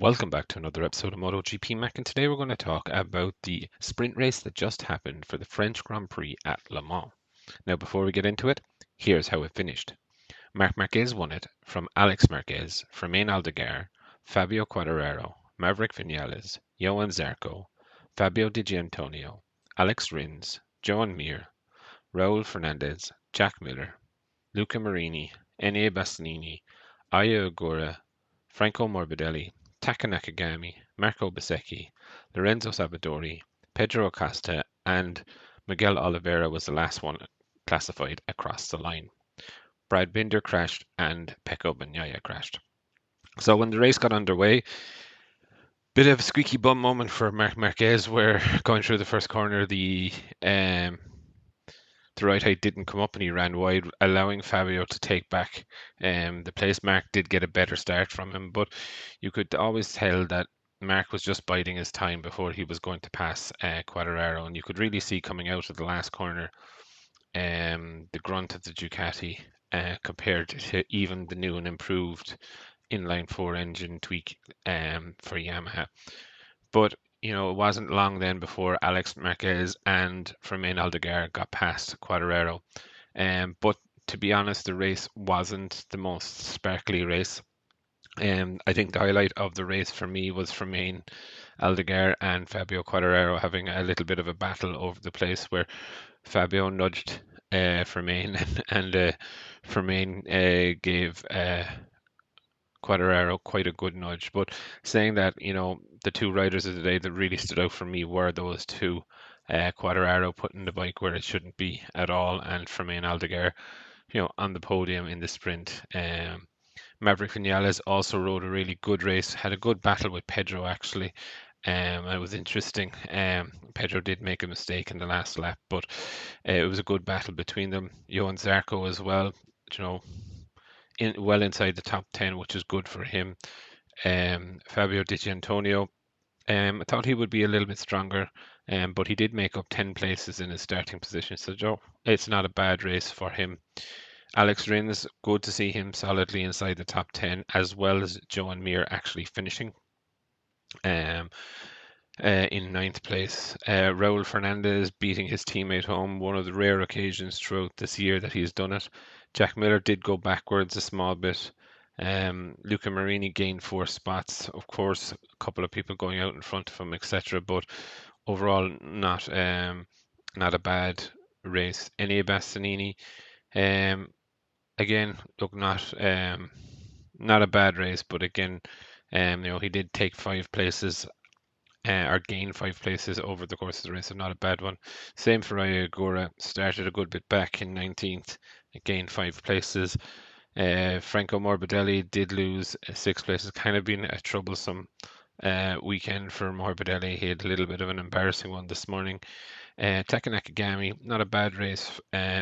Welcome back to another episode of MotoGP Mac, and today we're going to talk about the sprint race that just happened for the French Grand Prix at Le Mans. Now, before we get into it, here's how it finished. Marc Marquez won it from Alex Marquez, Fermin Aldeguer, Fabio Quartararo, Maverick Vinales, Johan Zarco, Fabio Di Gianantonio, Alex Rins, Joan Mir, Raul Fernandez, Jack Miller, Luca Marini, Enea Bastianini, Aya Agura, Franco Morbidelli, Taka Nakagami, Marco Bezzecchi, Lorenzo Savadori, Pedro Acosta, and Miguel Oliveira was the last one classified across the line. Brad Binder crashed and Pecco Bagnaia crashed. So when the race got underway, bit of a squeaky bum moment for Marc Marquez, where going through the first corner, the right height didn't come up and he ran wide, allowing Fabio to take back the place. Mark did get a better start from him, but you could always tell that Mark was just biding his time before he was going to pass Quartararo, and you could really see coming out of the last corner the grunt of the Ducati compared to even the new and improved inline four engine tweak for Yamaha. But it wasn't long then before Alex Marquez and Fermin Aldeguer got past Quartararo. But to be honest, the race wasn't the most sparkly race. I think the highlight of the race for me was Fermin Aldeguer and Fabio Quartararo having a little bit of a battle over the place where Fabio nudged Fermin and Fermin gave Quadraro quite a good nudge. But saying that, the two riders of the day that really stood out for me were those two. Quadraro putting the bike where it shouldn't be at all, and Fermin Aldeguer, on the podium in the sprint. Maverick Vinales also rode a really good race, had a good battle with Pedro actually. It was interesting. Pedro did make a mistake in the last lap, but it was a good battle between them. Johan Zarco as well, you know, well inside the top 10, which is good for him. Fabio Di Gianantonio, I thought he would be a little bit stronger, but he did make up 10 places in his starting position. So, Joe, it's not a bad race for him. Alex Rins, good to see him solidly inside the top 10, as well as Joan Mir actually finishing um, in ninth place. Raul Fernandez beating his teammate home, one of the rare occasions throughout this year that he's done it. Jack Miller did go backwards a small bit. Luca Marini gained 4 spots. Of course, a couple of people going out in front of him, etc. But overall, not a bad race. Enea Bastianini, um, again, look, not a bad race, but again, he did take 5 places or gain 5 places over the course of the race, so not a bad one. Same for Aya Agura, started a good bit back in 19th, gained 5 places. Franco Morbidelli did lose 6 places, kind of been a troublesome weekend for Morbidelli. He had a little bit of an embarrassing one this morning. Taka Nakagami, not a bad race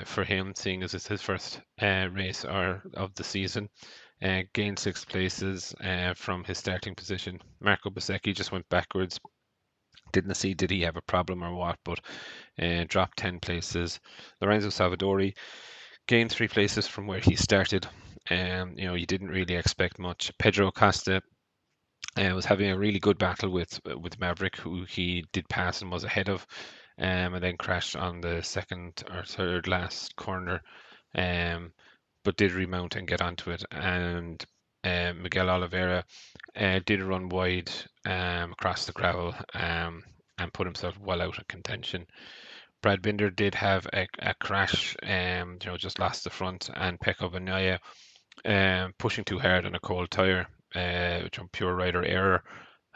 for him, seeing as it's his first race of the season. Gained 6 places from his starting position. Marco Bezzecchi just went backwards. Didn't see did he have a problem or what, but dropped 10 places. Lorenzo Savadori gained 3 places from where he started. You didn't really expect much. Pedro Acosta was having a really good battle with Maverick, who he did pass and was ahead of, and then crashed on the second or third last corner, but did remount and get onto it. And Miguel Oliveira did run wide across the gravel and put himself well out of contention. Brad Binder did have a crash, just lost the front, and Pecco Bagnaia pushing too hard on a cold tire, which on pure rider error.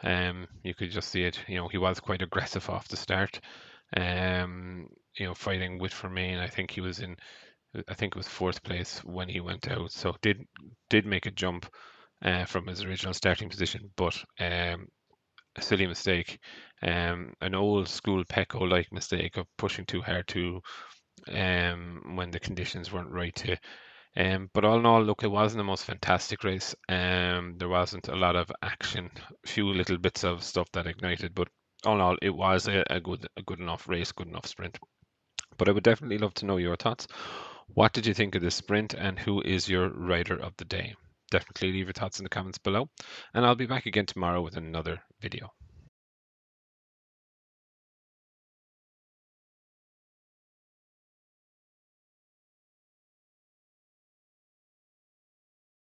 You could just see it. He was quite aggressive off the start. Fighting with Fermin. I think it was fourth place when he went out. So did make a jump from his original starting position, but a silly mistake, an old school Pecco-like mistake of pushing too hard when the conditions weren't right to. But all in all, look, it wasn't the most fantastic race. There wasn't a lot of action, a few little bits of stuff that ignited, but all in all, it was a good enough race, good enough sprint. But I would definitely love to know your thoughts. What did you think of this sprint, and who is your rider of the day? definitely leave your thoughts in the comments below. And I'll be back again tomorrow with another video.